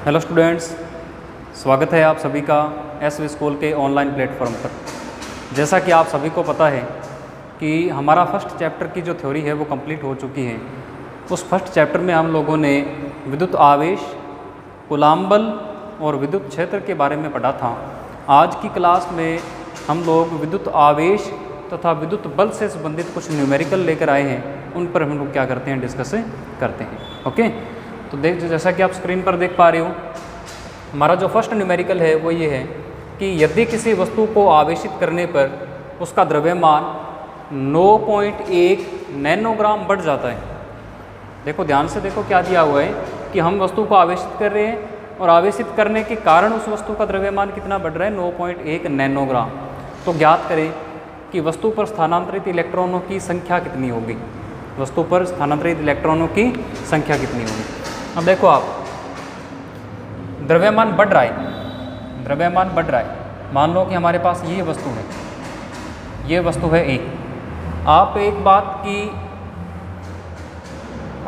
Hello students, स्वागत है आप सभी का एसवी स्कूल के ऑनलाइन प्लेटफॉर्म पर। जैसा कि आप सभी को पता है कि हमारा फर्स्ट चैप्टर की जो थ्योरी है वो कंप्लीट हो चुकी है। उस फर्स्ट चैप्टर में हम लोगों ने विद्युत आवेश, कूलाम्ब बल और विद्युत क्षेत्र के बारे में पढ़ा था। आज की क्लास में हम लोग विद्युत आवेश तथा विद्युत बल से संबंधित कुछ न्यूमेरिकल लेकर आए हैं, उन पर हम लोग क्या करते हैं, डिस्कस करते हैं। ओके, तो जैसा कि आप स्क्रीन पर देख पा रहे हो, हमारा जो फर्स्ट न्यूमेरिकल है वो ये है कि यदि किसी वस्तु को आवेशित करने पर उसका द्रव्यमान 9.1 नैनोग्राम बढ़ जाता है। देखो ध्यान से देखो क्या दिया हुआ है कि हम वस्तु को आवेशित कर रहे हैं और आवेशित करने के कारण उस वस्तु का द्रव्यमान कितना बढ़ रहा है, 9.1 नैनोग्राम। तो ज्ञात करें कि वस्तु पर स्थानांतरित इलेक्ट्रॉनों की संख्या कितनी होगी। वस्तु पर स्थानांतरित इलेक्ट्रॉनों की संख्या कितनी होगी। अब देखो आप, द्रव्यमान बढ़ रहा है, द्रव्यमान बढ़ रहा है। मान लो कि हमारे पास ये वस्तु है, ये वस्तु है ए। आप एक बात की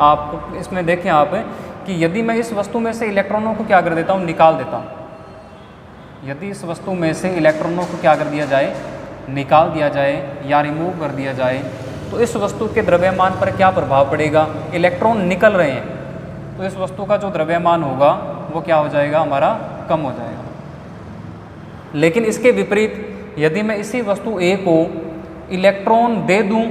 आप इसमें देखें आप कि यदि मैं इस वस्तु में से इलेक्ट्रॉनों को क्या कर देता हूँ, निकाल देता हूँ। यदि इस वस्तु में से इलेक्ट्रॉनों को क्या कर दिया जाए, निकाल दिया जाए या रिमूव कर दिया जाए, तो इस वस्तु के द्रव्यमान पर क्या प्रभाव पड़ेगा। इलेक्ट्रॉन निकल रहे हैं तो इस वस्तु का जो द्रव्यमान होगा वो क्या हो जाएगा, हमारा कम हो जाएगा। लेकिन इसके विपरीत यदि मैं इसी वस्तु ए को इलेक्ट्रॉन दे दूं,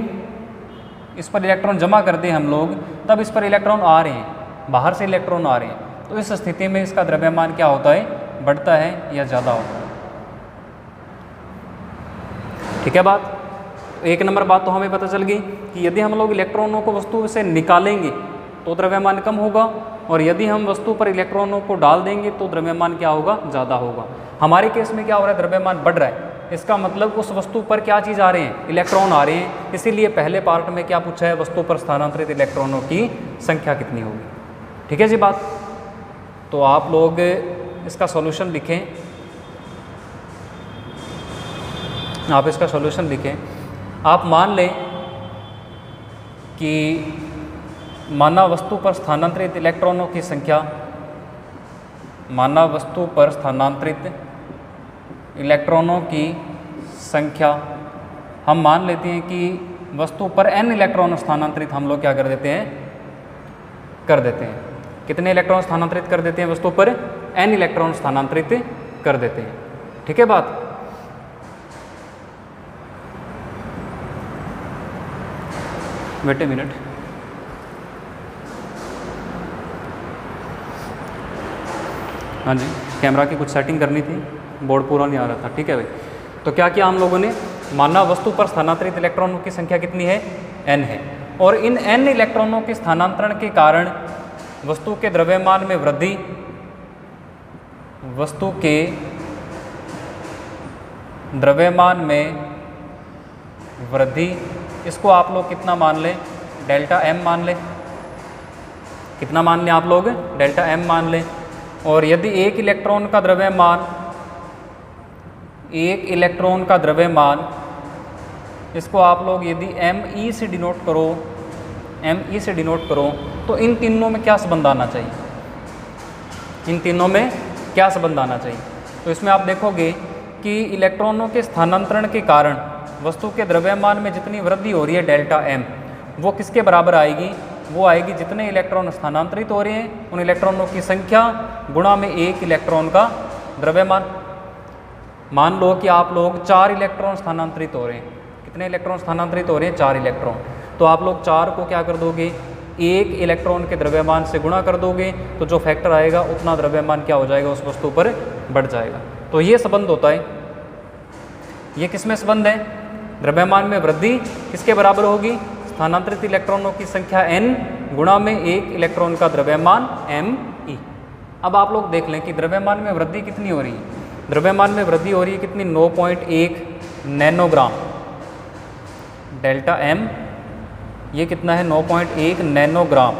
इस पर इलेक्ट्रॉन जमा कर दें हम लोग, तब इस पर इलेक्ट्रॉन आ रहे हैं, बाहर से इलेक्ट्रॉन आ रहे हैं, तो इस स्थिति में इसका द्रव्यमान क्या होता है, बढ़ता है या ज़्यादा होता है। ठीक है बात। एक नंबर बात तो हमें पता चल गई कि यदि हम लोग इलेक्ट्रॉनों को वस्तु से निकालेंगे तो द्रव्यमान कम होगा, और यदि हम वस्तु पर इलेक्ट्रॉनों को डाल देंगे तो द्रव्यमान क्या होगा, ज़्यादा होगा। हमारे केस में क्या हो रहा है, द्रव्यमान बढ़ रहा है। इसका मतलब उस वस्तु पर क्या चीज़ आ रहे हैं, इलेक्ट्रॉन आ रहे हैं। इसीलिए पहले पार्ट में क्या पूछा है, वस्तु पर स्थानांतरित इलेक्ट्रॉनों की संख्या कितनी होगी। ठीक है जी बात। तो आप लोग इसका सॉल्यूशन लिखें, आप इसका सॉल्यूशन लिखें। आप मान लें कि माना वस्तु पर स्थानांतरित इलेक्ट्रॉनों की संख्या, माना वस्तु पर स्थानांतरित इलेक्ट्रॉनों की संख्या, हम मान लेते हैं कि वस्तु पर n इलेक्ट्रॉन स्थानांतरित हम लोग क्या कर देते हैं, कर देते हैं। कितने इलेक्ट्रॉन स्थानांतरित कर देते हैं, वस्तु पर n इलेक्ट्रॉन स्थानांतरित कर देते हैं। ठीक है बात। वेट ए मिनट, हाँ जी, कैमरा की कुछ सेटिंग करनी थी, बोर्ड पूरा नहीं आ रहा था। ठीक है भाई। तो क्या किया हम लोगों ने, माना वस्तु पर स्थानांतरित इलेक्ट्रॉनों की संख्या कितनी है, n है, और इन n इलेक्ट्रॉनों के स्थानांतरण के कारण वस्तु के द्रव्यमान में वृद्धि, वस्तु के द्रव्यमान में वृद्धि, इसको आप लोग कितना मान लें, डेल्टा m मान लें। कितना मान लें आप लोग, डेल्टा m मान लें। और यदि एक इलेक्ट्रॉन का द्रव्यमान, एक इलेक्ट्रॉन का द्रव्यमान, इसको आप लोग यदि me से डिनोट करो, me से डिनोट करो, तो इन तीनों में क्या संबंध आना चाहिए, इन तीनों में क्या संबंध आना चाहिए। तो इसमें आप देखोगे कि इलेक्ट्रॉनों के स्थानांतरण के कारण वस्तु के द्रव्यमान में जितनी वृद्धि हो रही है डेल्टा m, वो किसके बराबर आएगी, वो आएगी जितने इलेक्ट्रॉन स्थानांतरित हो रहे हैं उन इलेक्ट्रॉनों की संख्या गुणा में एक इलेक्ट्रॉन का द्रव्यमान। मान लो कि आप लोग 4 इलेक्ट्रॉन स्थानांतरित हो रहे हैं। कितने इलेक्ट्रॉन स्थानांतरित हो रहे हैं, 4 इलेक्ट्रॉन। तो आप लोग 4 को क्या कर दोगे, एक इलेक्ट्रॉन के द्रव्यमान से गुणा कर दोगे, तो जो फैक्टर आएगा उतना द्रव्यमान क्या हो जाएगा, उस वस्तु पर बढ़ जाएगा। तो ये संबंध होता है। ये किसमें संबंध है, द्रव्यमान में वृद्धि किसके बराबर होगी, स्थानांतरित इलेक्ट्रॉनों की संख्या n गुणा में एक इलेक्ट्रॉन का द्रव्यमान me। अब आप लोग देख लें कि द्रव्यमान में वृद्धि कितनी हो रही है, द्रव्यमान में वृद्धि हो रही है कितनी, 9.1 नैनोग्राम। डेल्टा m ये कितना है, 9.1 नैनोग्राम।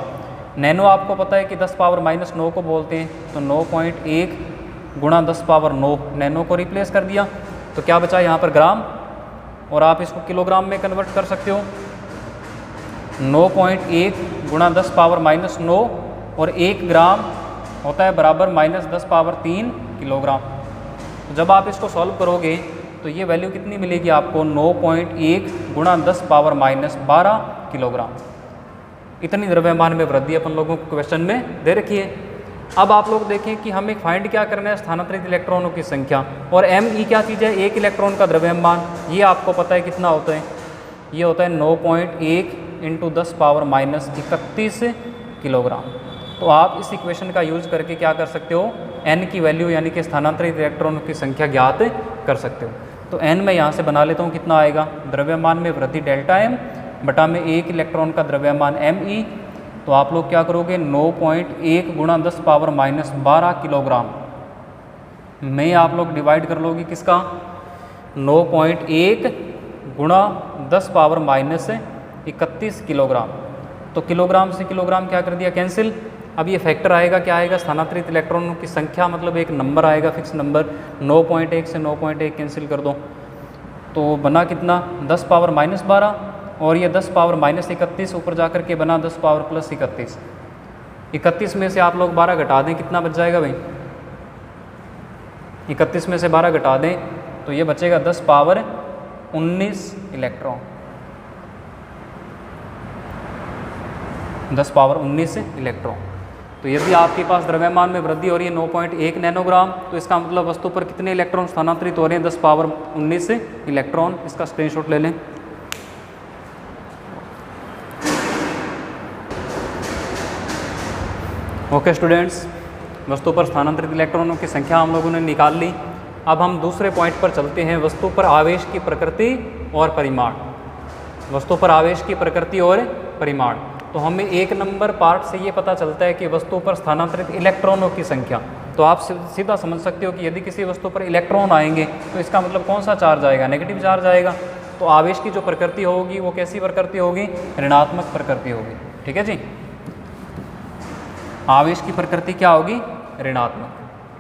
नैनो आपको पता है कि 10 पावर -9 को बोलते हैं, तो 9.1 गुणा 10 पावर 9, नैनो को रिप्लेस कर दिया तो क्या बचा यहाँ पर, ग्राम, और आप इसको किलोग्राम में कन्वर्ट कर सकते हो। 9.1 गुणा 10 पावर -9 और 1 ग्राम होता है बराबर -10⁻³ किलोग्राम। तो जब आप इसको सॉल्व करोगे तो ये वैल्यू कितनी मिलेगी आपको 9.1 × 10⁻−12 किलोग्राम। इतनी द्रव्यमान में वृद्धि अपन लोगों को क्वेश्चन में दे रखी है। अब आप लोग देखें कि हमें फाइंड क्या करना है, स्थानांतरित इलेक्ट्रॉनों की संख्या। और ME क्या चीज़ है, एक इलेक्ट्रॉन का द्रव्यमान। ये आपको पता है कितना होता है, ये होता है 9.1 × 10⁻31 किलोग्राम। तो आप इस इक्वेशन का यूज करके क्या कर सकते हो, N की वैल्यू यानी कि स्थानांतरित इलेक्ट्रॉनों की संख्या ज्ञात कर सकते हो। तो N मैं यहाँ से बना लेता हूँ, कितना आएगा, द्रव्यमान में वृद्धि ΔM बटा में एक इलेक्ट्रॉन का द्रव्यमान ME। तो आप लोग क्या करोगे, 9.1 × 10⁻−12 किलोग्राम में आप लोग डिवाइड कर लोगे किसका, 9.1 × 10⁻−31 किलोग्राम। तो किलोग्राम से किलोग्राम क्या कर दिया, कैंसिल। अब ये फैक्टर आएगा, क्या आएगा, स्थानांतरित इलेक्ट्रॉनों की संख्या, मतलब एक नंबर आएगा, फिक्स नंबर। 9.1 से 9.1 कैंसिल कर दो तो बना कितना, 10⁻−12, और ये 10⁻−31 ऊपर जाकर के बना 10⁻+31। 31 में से आप लोग 12 घटा दें, कितना बच जाएगा भाई, 31 में से 12 घटा दें तो ये बचेगा 10⁻19 इलेक्ट्रॉन, 10⁻19 इलेक्ट्रॉन। तो यदि आपके पास द्रव्यमान में वृद्धि हो रही है 9.1 नैनोग्राम, तो इसका मतलब वस्तु पर कितने इलेक्ट्रॉन स्थानांतरित हो रहे हैं, 10⁻19 इलेक्ट्रॉन। इसका स्क्रीनशॉट ले लें। ओके स्टूडेंट्स, वस्तु पर स्थानांतरित इलेक्ट्रॉनों की संख्या हम लोगों ने निकाल ली। अब हम दूसरे पॉइंट पर चलते हैं, वस्तु पर आवेश की प्रकृति और परिमाण। वस्तु पर आवेश की प्रकृति और परिमाण। तो हमें एक नंबर पार्ट से ये पता चलता है कि वस्तु पर स्थानांतरित इलेक्ट्रॉनों की संख्या। तो आप सीधा समझ सकते हो कि यदि किसी वस्तु पर इलेक्ट्रॉन आएंगे तो इसका मतलब कौन सा चार्ज आएगा, नेगेटिव चार्ज आएगा। तो आवेश की जो प्रकृति होगी वो कैसी प्रकृति होगी, ऋणात्मक प्रकृति होगी। ठीक है जी, आवेश की प्रकृति क्या होगी, ऋणात्मक।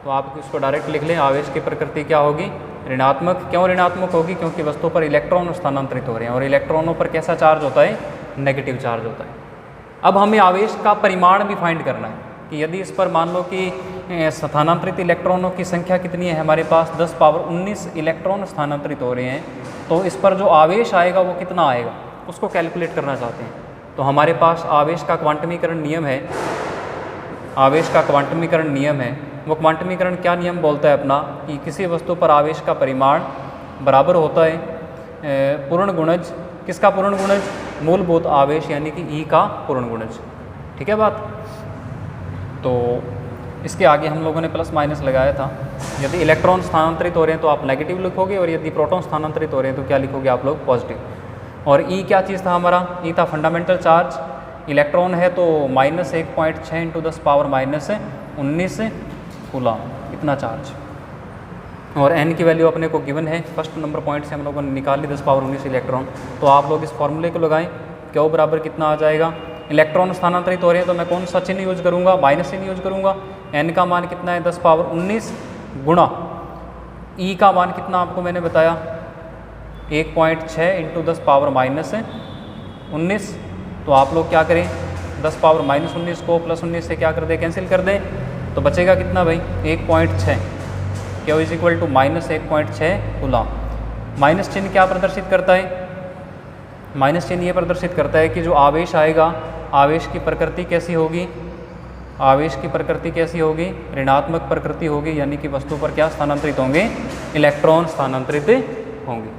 तो आप इसको डायरेक्ट लिख लें, आवेश की प्रकृति क्या होगी, ऋणात्मक। क्यों ऋणात्मक होगी, क्योंकि वस्तु पर इलेक्ट्रॉन स्थानांतरित हो रहे हैं और इलेक्ट्रॉनों पर कैसा चार्ज होता है, नेगेटिव चार्ज होता है। अब हमें आवेश का परिमाण भी फाइंड करना है कि यदि इस पर मान लो कि स्थानांतरित इलेक्ट्रॉनों की संख्या कितनी है, हमारे पास 10⁻19 इलेक्ट्रॉन स्थानांतरित हो रहे हैं, तो इस पर जो आवेश आएगा वो कितना आएगा, उसको कैलकुलेट करना चाहते हैं। तो हमारे पास आवेश का क्वांटमीकरण नियम है, आवेश का क्वांटमीकरण नियम है। वो क्वांटमीकरण क्या नियम बोलता है अपना, कि किसी वस्तु पर आवेश का परिमाण बराबर होता है पूर्ण गुणज, किसका पूर्ण गुणज, मूलभूत आवेश यानी कि E का पूर्ण गुणज। ठीक है बात। तो इसके आगे हम लोगों ने प्लस माइनस लगाया था। यदि इलेक्ट्रॉन स्थानांतरित हो रहे हैं तो आप नेगेटिव लिखोगे, और यदि प्रोटॉन स्थानांतरित हो रहे हैं तो क्या लिखोगे आप लोग, पॉजिटिव। और E क्या चीज़ था हमारा, E था फंडामेंटल चार्ज। इलेक्ट्रॉन है तो -1.6 × 10⁻−19 कूलम, इतना चार्ज। और N की वैल्यू अपने को गिवन है, फर्स्ट नंबर पॉइंट से हम लोगों ने निकाली 10⁻19 इलेक्ट्रॉन। तो आप लोग इस फॉर्मूले को लगाएं, क्यों बराबर कितना आ जाएगा, इलेक्ट्रॉन स्थानांतरित हो रहे हैं तो मैं कौन सा चिन्ह यूज करूँगा, माइनस चिन्ह यूज करूँगा। N का मान कितना है, 10⁻19 गुणा E का मान कितना आपको मैंने बताया, 1.6 × 10⁻−19। तो आप लोग क्या करें, 10⁻−19 को +19 से क्या कर दें, कैंसिल कर दें। तो बचेगा कितना भाई, 1.6, क्या is equal to -1.6 coulomb. Minus चिन्ह क्या प्रदर्शित करता है, माइनस चिन्ह ये प्रदर्शित करता है कि जो आवेश आएगा, आवेश की प्रकृति कैसी होगी, आवेश की प्रकृति कैसी होगी, ऋणात्मक प्रकृति होगी। यानी कि वस्तु पर क्या स्थानांतरित होंगे, इलेक्ट्रॉन स्थानांतरित होंगे।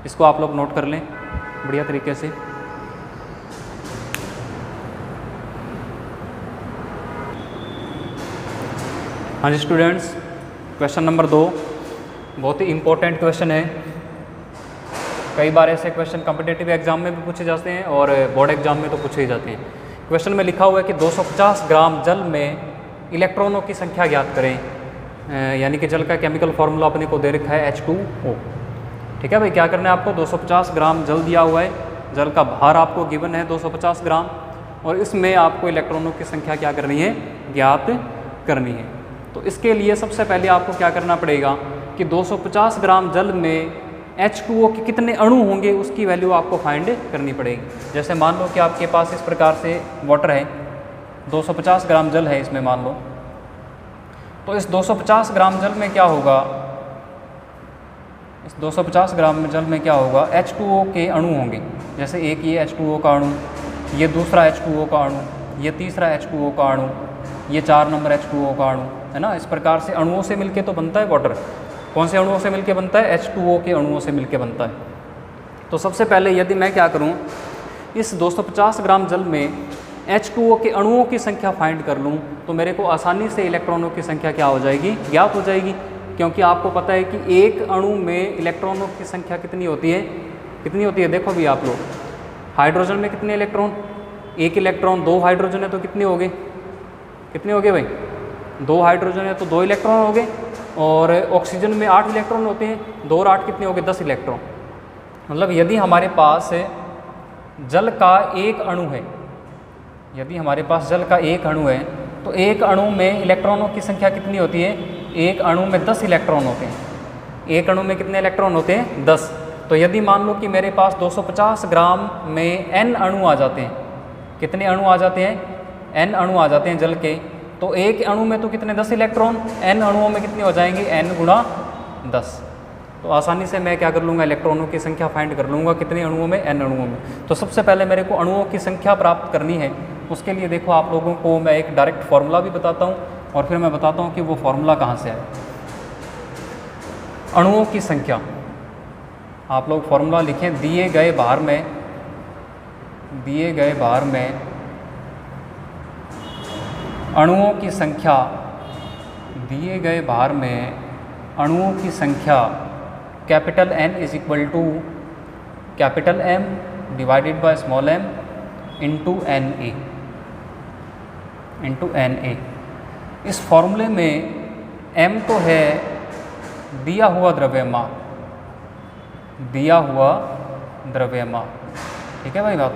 इसको आप लोग नोट कर लें बढ़िया तरीके से। हाँ जी स्टूडेंट्स, क्वेश्चन नंबर 2 बहुत ही इम्पोर्टेंट क्वेश्चन है। कई बार ऐसे क्वेश्चन कॉम्पिटिटिव एग्जाम में भी पूछे जाते हैं और बोर्ड एग्जाम में तो पूछे ही जाते हैं। क्वेश्चन में लिखा हुआ है कि 250 ग्राम जल में इलेक्ट्रॉनों की संख्या ज्ञात करें। यानी कि जल का केमिकल फार्मूला अपने को दे रखा है H2O। ठीक है भाई, क्या करना है आपको, 250 ग्राम जल दिया हुआ है, जल का भार आपको गिवन है 250 ग्राम, और इसमें आपको इलेक्ट्रॉनों की संख्या क्या करनी है, ज्ञात करनी है। तो इसके लिए सबसे पहले आपको क्या करना पड़ेगा कि 250 ग्राम जल में H2O के कितने अणु होंगे उसकी वैल्यू आपको फाइंड करनी पड़ेगी। जैसे मान लो कि आपके पास इस प्रकार से वाटर है, 250 ग्राम जल है इसमें मान लो, तो इस 250 ग्राम जल में क्या होगा, इस 250 ग्राम जल में क्या होगा, H2O के अणु होंगे। जैसे एक ये H2O का अणु, ये दूसरा H2O का अणु, ये तीसरा H2O का अणु, ये 4 नंबर H2O का अणु, है ना। इस प्रकार से अणुओं से मिलके तो बनता है वाटर। कौन से अणुओं से मिलके बनता है? H2O के अणुओं से मिलके बनता है। तो सबसे पहले यदि मैं क्या करूं, इस 250 ग्राम जल में H2O के अणुओं की संख्या फाइंड कर लूं, तो मेरे को आसानी से इलेक्ट्रॉनों की संख्या क्या हो जाएगी, ज्ञात हो जाएगी। क्योंकि आपको पता है कि एक अणु में इलेक्ट्रॉनों की संख्या कितनी होती है, कितनी होती है, देखो भी आप लोग, हाइड्रोजन में कितने इलेक्ट्रॉन, एक इलेक्ट्रॉन, 2 हाइड्रोजन है तो कितने हो गए, कितने हो गए भाई, 2 हाइड्रोजन है तो 2 इलेक्ट्रॉन हो गए। और ऑक्सीजन में 8 इलेक्ट्रॉन होते हैं, 2 और 8 कितने हो गए, 10 इलेक्ट्रॉन। मतलब यदि हमारे पास जल का एक अणु है, यदि हमारे पास जल का एक अणु है, तो एक अणु में इलेक्ट्रॉनों की संख्या कितनी होती है, एक अणु में 10 इलेक्ट्रॉन होते हैं। एक अणु में कितने इलेक्ट्रॉन होते हैं, 10। तो यदि मान लो कि मेरे पास 250 ग्राम में n अणु आ जाते हैं, कितने अणु आ जाते हैं, n अणु आ जाते हैं जल के, तो एक अणु में तो कितने, 10 इलेक्ट्रॉन, n अणुओं में कितने हो जाएंगे, n गुणा 10। तो आसानी से मैं क्या कर लूँगा, इलेक्ट्रॉनों की संख्या फाइंड कर लूँगा, कितने अणुओं में, n अणुओं में। तो सबसे पहले मेरे को अणुओं की संख्या प्राप्त करनी है। उसके लिए देखो आप लोगों को मैं एक डायरेक्ट फार्मूला भी बताता हूँ और फिर मैं बताता हूँ कि वो फार्मूला कहाँ से आया। अणुओं की संख्या, आप लोग फार्मूला लिखें, दिए गए भार में, दिए गए भार में अणुओं की संख्या, दिए गए भार में अणुओं की संख्या capital N is equal to capital M divided by small m into Na, into Na। इस फॉर्मूले में m तो है दिया हुआ द्रव्यमान, दिया हुआ द्रव्यमान, ठीक है भाई बात।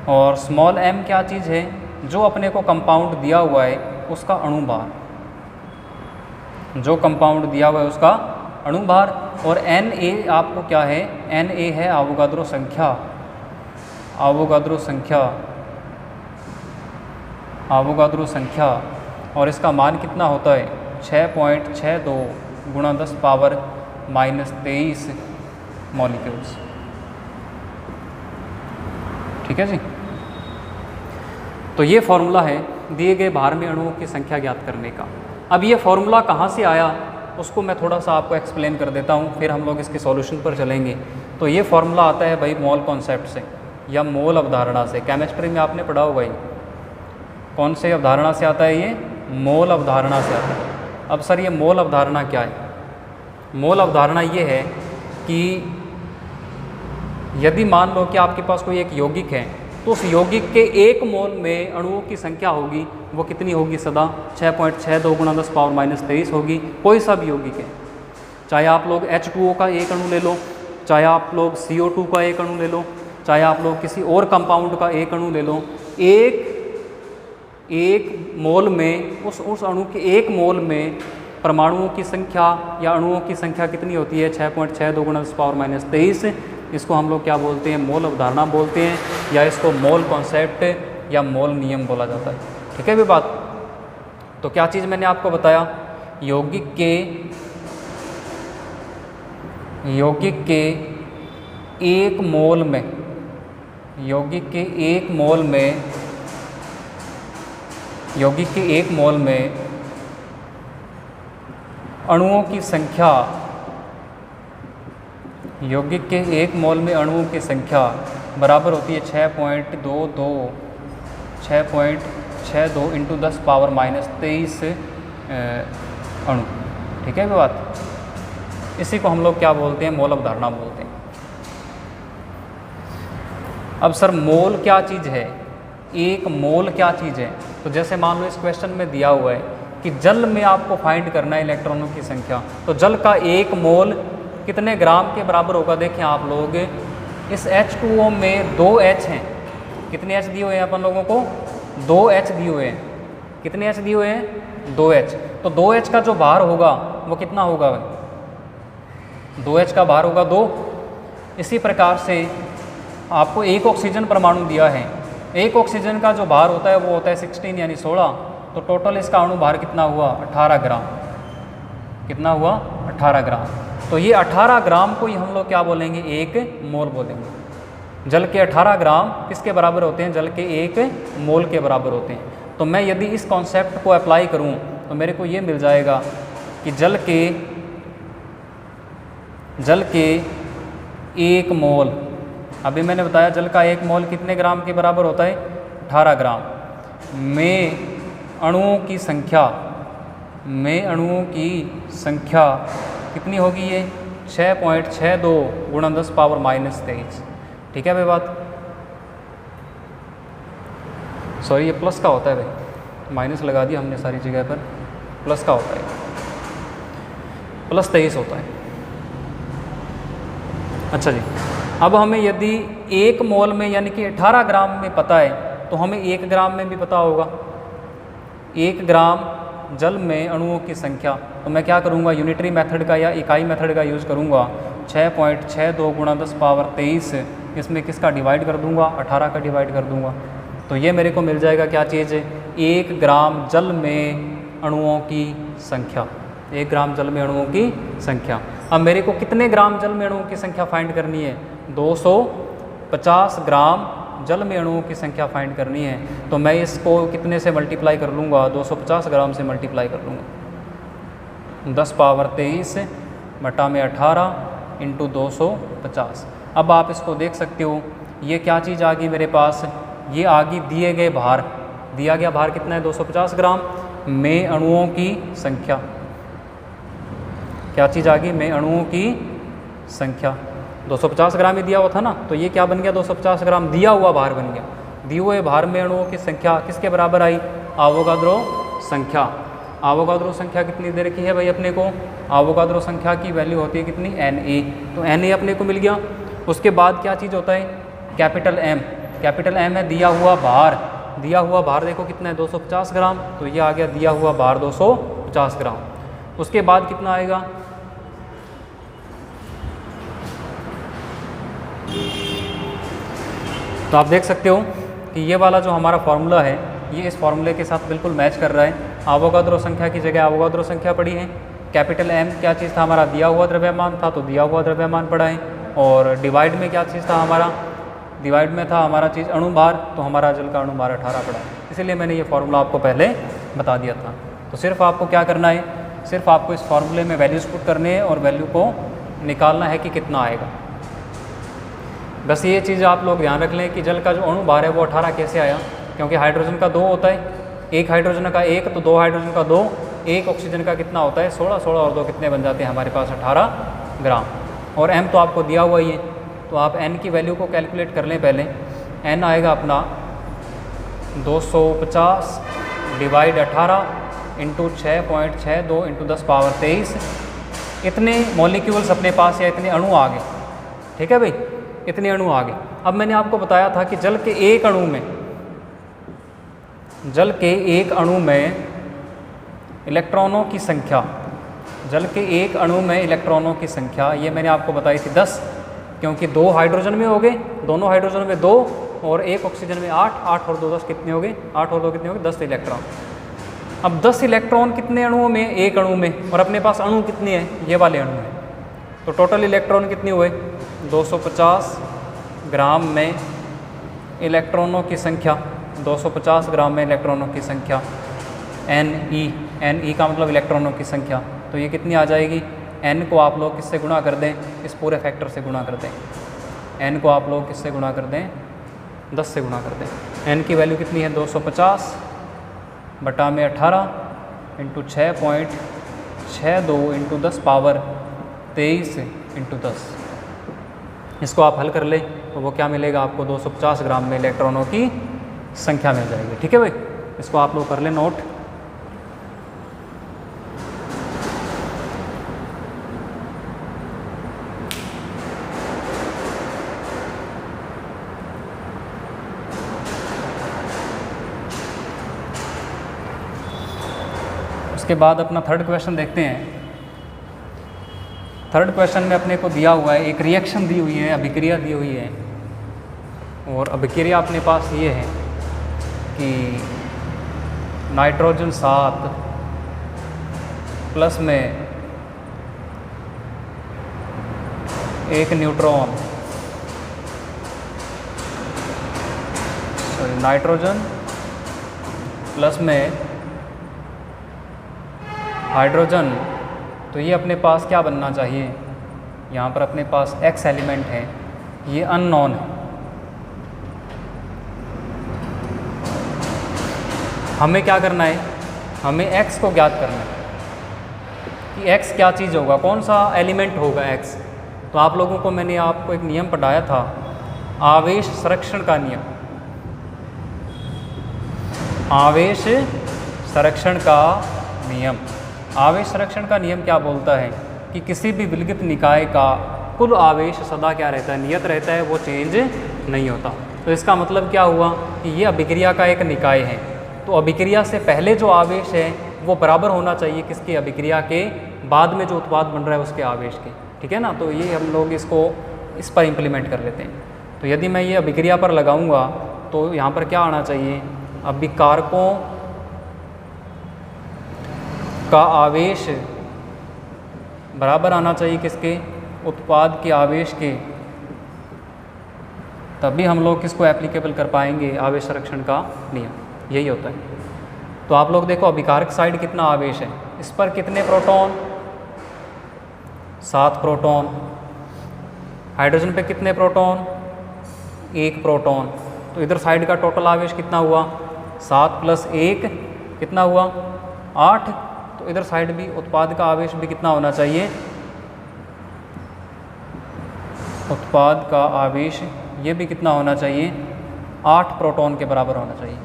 और स्मॉल m क्या चीज़ है, जो अपने को कंपाउंड दिया हुआ है उसका अणु भार, जो कंपाउंड दिया हुआ है उसका अणु भार। और Na आपको क्या है, Na है आवोगाद्रो संख्या, आवोगाद्रो संख्या, आवोगाद्रो संख्या। और इसका मान कितना होता है, 6.62 गुणा 10 पावर -23 मॉलिक्यूल्स, ठीक है जी। तो ये फॉर्मूला है दिए गए भार में अणुओं की संख्या ज्ञात करने का। अब ये फॉर्मूला कहाँ से आया उसको मैं थोड़ा सा आपको एक्सप्लेन कर देता हूँ, फिर हम लोग इसके सॉल्यूशन पर चलेंगे। तो ये फॉर्मूला आता है भाई मोल कॉन्सेप्ट से या मोल अवधारणा से। केमिस्ट्री में आपने पढ़ा होगा, कौन से अवधारणा से आता है, ये मोल अवधारणा से आता है। अब सर ये मोल अवधारणा क्या है? मोल अवधारणा ये है कि यदि मान लो कि आपके पास कोई एक यौगिक है, तो उस यौगिक के एक मोल में अणुओं की संख्या होगी, वो कितनी होगी, सदा 6.62 गुणा 10 पावर -23 होगी। कोई सा भी यौगिक है, चाहे आप लोग H2O का एक अणु ले लो, चाहे आप लोग CO2 का एक अणु ले लो, चाहे आप लोग किसी और कंपाउंड का एक अणु ले लो, एक मोल में उस अणु के एक मोल में परमाणुओं की संख्या या अणुओं की संख्या कितनी होती है, 6.62 गुणा 10 पावर -23। इसको हम लोग क्या बोलते हैं, मोल अवधारणा बोलते हैं, या इसको मोल कॉन्सेप्ट या मोल नियम बोला जाता है, ठीक है भी बात। तो क्या चीज़ मैंने आपको बताया, यौगिक के एक मोल में, यौगिक के एक मोल में, यौगिक के एक मोल में अणुओं की संख्या, यौगिक के एक मोल में अणुओं की संख्या बराबर होती है 6.62 इंटू 10 पावर -23 अणु, ठीक है बात। इसी को हम लोग क्या बोलते हैं, मोल अवधारणा बोलते हैं। अब सर मोल क्या चीज़ है, एक मोल क्या चीज़ है? तो जैसे मान लो इस क्वेश्चन में दिया हुआ है कि जल में आपको फाइंड करना है इलेक्ट्रॉनों की संख्या, तो जल का एक मोल कितने ग्राम के बराबर होगा? देखें आप लोग, इस H2O में 2 H हैं, कितने H दिए हुए हैं अपन लोगों को, 2 H दिए हुए हैं। कितने H दिए हुए हैं, 2 H। तो 2 H का जो भार होगा वो कितना होगा, 2 H का भार होगा 2। इसी प्रकार से आपको एक ऑक्सीजन परमाणु दिया है, एक ऑक्सीजन का जो भार होता है वो होता है 16 यानी 16। तो टोटल इसका अणु भार कितना हुआ, 18 ग्राम। कितना हुआ 18 ग्राम। तो ये 18 ग्राम को ही हम लोग क्या बोलेंगे, 1 मोल बोलेंगे। जल के 18 ग्राम किसके बराबर होते हैं, जल के 1 मोल के बराबर होते हैं। तो मैं यदि इस कॉन्सेप्ट को अप्लाई करूं तो मेरे को ये मिल जाएगा कि जल के 1 मोल, अभी मैंने बताया जल का 1 मोल कितने ग्राम के बराबर होता है, 18 ग्राम, में अणुओं की संख्या कितनी होगी, ये 6.62 गुणा 10 पावर -23। ठीक है भाई बात, सॉरी ये प्लस का होता है भाई, माइनस लगा दिया हमने सारी जगह पर, प्लस का होता है, +23 होता है। अच्छा जी, अब हमें यदि 1 मोल में यानी कि 18 ग्राम में पता है तो हमें 1 ग्राम में भी पता होगा। 1 ग्राम जल में अणुओं की संख्या, तो मैं क्या करूँगा, यूनिटरी मेथड का या इकाई मेथड का यूज़ करूँगा। 6.62 गुणा 10 पावर 23, इसमें किसका डिवाइड कर दूँगा, 18 का डिवाइड कर दूँगा। तो ये मेरे को मिल जाएगा क्या चीज़ है, 1 ग्राम जल में अणुओं की संख्या, 1 ग्राम जल में अणुओं की संख्या। अब मेरे को कितने ग्राम जल में अणुओं की संख्या फाइंड करनी है, 250 ग्राम जल में अणुओं की संख्या फाइंड करनी है। तो मैं इसको कितने से मल्टीप्लाई कर लूँगा, 250 ग्राम से मल्टीप्लाई कर लूँगा। 10 पावर 23 बटा में 18 इंटू 250। अब आप इसको देख सकते हो, ये क्या चीज़ आ गई मेरे पास, ये आ गई दिए गए भार, दिया गया भार कितना है 250 ग्राम, में अणुओं की संख्या, क्या चीज़ आ गई, में अणुओं की संख्या। 250 ग्राम ही दिया हुआ था ना, तो ये क्या बन गया, 250 ग्राम दिया हुआ भार बन गया। दिए हुए भार में अणुओं की संख्या किसके बराबर आई, आवोगाद्रो संख्या। आवोगाद्रो संख्या कितनी दे रखी है भाई अपने को, आवोगाद्रो संख्या की वैल्यू होती है कितनी, Na। तो Na अपने को मिल गया। उसके बाद क्या चीज़ होता है, कैपिटल M। कैपिटल M है दिया हुआ भार, दिया हुआ भार देखो कितना है 250 ग्राम, तो ये आ गया दिया हुआ भार 250 ग्राम। उसके बाद कितना आएगा, तो आप देख सकते हो कि ये वाला जो हमारा फार्मूला है ये इस फार्मूले के साथ बिल्कुल मैच कर रहा है। आवोगाद्रो संख्या की जगह आवोगाद्रो संख्या पड़ी है। कैपिटल M क्या चीज़ था हमारा, दिया हुआ द्रव्यमान था, तो दिया हुआ द्रव्यमान पड़ा है। और डिवाइड में क्या चीज़ था हमारा, डिवाइड में था हमारा चीज़ अणुभार, तो हमारा जल का अणुभार 18 पड़ा है। इसीलिए मैंने ये फार्मूला आपको पहले बता दिया था। तो सिर्फ आपको क्या करना है, सिर्फ आपको इस फार्मूले में वैल्यूज़ पुट करने हैं और वैल्यू को निकालना है कि कितना आएगा। बस ये चीज़ आप लोग ध्यान रख लें कि जल का जो अणुभार है वो 18 कैसे आया, क्योंकि हाइड्रोजन का 2 होता है, एक हाइड्रोजन का 1, तो 2 हाइड्रोजन का 2, एक ऑक्सीजन का कितना होता है 16, 16 और 2 कितने बन जाते हैं हमारे पास 18 ग्राम। और M तो आपको दिया हुआ ही है, तो आप N की वैल्यू को कैलकुलेट कर लें पहले। N आएगा अपना 250 डिवाइड 18 इंटू 6.62 इंटू 10 पावर 23। इतने मॉलिक्यूल्स अपने पास या इतने अणु आ गए, ठीक है भाई, इतने अणु आ गए। अब मैंने आपको बताया था कि जल के एक अणु में, जल के एक अणु में इलेक्ट्रॉनों की संख्या, जल के एक अणु में इलेक्ट्रॉनों की संख्या ये मैंने आपको बताई थी 10, क्योंकि 2 हाइड्रोजन में हो गए, दोनों हाइड्रोजन में 2 और एक ऑक्सीजन में 8, 8 और 2 10 कितने हो गए, 8 और 2 कितने हो गए 10 इलेक्ट्रॉन। अब 10 इलेक्ट्रॉन कितने अणुओं में, एक अणु में, और अपने पास अणु कितने हैं, ये वाले अणु हैं। तो टोटल इलेक्ट्रॉन कितने हुए 250 ग्राम में इलेक्ट्रॉनों की संख्या, 250 ग्राम में इलेक्ट्रॉनों की संख्या Ne का मतलब इलेक्ट्रॉनों की संख्या। तो ये कितनी आ जाएगी, N को आप लोग किससे गुणा कर दें, इस पूरे फैक्टर से गुणा कर दें। N को आप लोग किससे गुणा कर दें, 10 से गुणा कर दें। N की वैल्यू कितनी है 250 बटा में 18 इंटू 6.62 इंटू 10 पावर 23 इंटू 10। इसको आप हल कर लें तो वो क्या मिलेगा आपको, 250 ग्राम में इलेक्ट्रॉनों की संख्या मिल जाएगी। ठीक है भाई, इसको आप लोग कर लें नोट। उसके बाद अपना थर्ड क्वेश्चन देखते हैं। थर्ड क्वेश्चन में अपने को दिया हुआ है, एक रिएक्शन दी हुई है, अभिक्रिया दी हुई है, और अभिक्रिया अपने पास ये है कि नाइट्रोजन 7 प्लस में एक न्यूट्रॉन, सॉरी नाइट्रोजन प्लस में हाइड्रोजन, तो ये अपने पास क्या बनना चाहिए, यहाँ पर अपने पास x एलिमेंट है, ये अननोन है। हमें क्या करना है, हमें x को ज्ञात करना है कि x क्या चीज़ होगा, कौन सा एलिमेंट होगा x। तो आप लोगों को मैंने आपको एक नियम पढ़ाया था, आवेश संरक्षण का नियम। आवेश संरक्षण का नियम, आवेश संरक्षण का नियम क्या बोलता है कि किसी भी विलगित निकाय का कुल आवेश सदा क्या रहता है, नियत रहता है, वो चेंज नहीं होता। तो इसका मतलब क्या हुआ कि ये अभिक्रिया का एक निकाय है, तो अभिक्रिया से पहले जो आवेश है वो बराबर होना चाहिए किसके, अभिक्रिया के बाद में जो उत्पाद बन रहा है उसके आवेश के, ठीक है ना। तो ये हम लोग इसको इस पर इम्प्लीमेंट कर लेते हैं। तो यदि मैं ये अभिक्रिया पर लगाऊंगा तो यहाँ पर क्या आना चाहिए, अभिकारकों का आवेश बराबर आना चाहिए किसके, उत्पाद के आवेश के, तभी हम लोग किसको एप्लीकेबल कर पाएंगे, आवेश संरक्षण का नियम, यही होता है। तो आप लोग देखो अभिकारक साइड कितना आवेश है, इस पर कितने प्रोटॉन, 7 प्रोटॉन, हाइड्रोजन पे कितने प्रोटॉन, 1 प्रोटॉन। तो इधर साइड का टोटल आवेश कितना हुआ, 7 + 1 कितना हुआ, 8। तो इधर साइड भी उत्पाद का आवेश भी कितना होना चाहिए, उत्पाद का आवेश ये भी कितना होना चाहिए, 8 प्रोटॉन के बराबर होना चाहिए।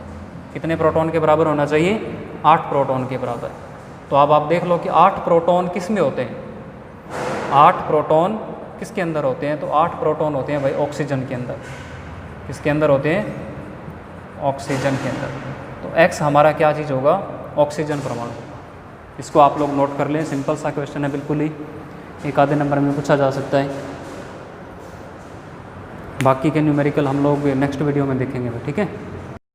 कितने प्रोटॉन के बराबर होना चाहिए, 8 प्रोटॉन के बराबर। तो अब आप देख लो कि 8 प्रोटॉन किस में होते हैं, 8 प्रोटॉन किसके अंदर होते हैं, तो 8 प्रोटॉन होते हैं भाई ऑक्सीजन के अंदर। किसके अंदर होते हैं, ऑक्सीजन के अंदर। तो X हमारा क्या चीज़ होगा, ऑक्सीजन परमाणु होगा। इसको आप लोग नोट कर लें, सिंपल सा क्वेश्चन है बिल्कुल ही, एक आधे नंबर में पूछा जा सकता है। बाकी के न्यूमेरिकल हम लोग नेक्स्ट वीडियो में देखेंगे, ठीक है।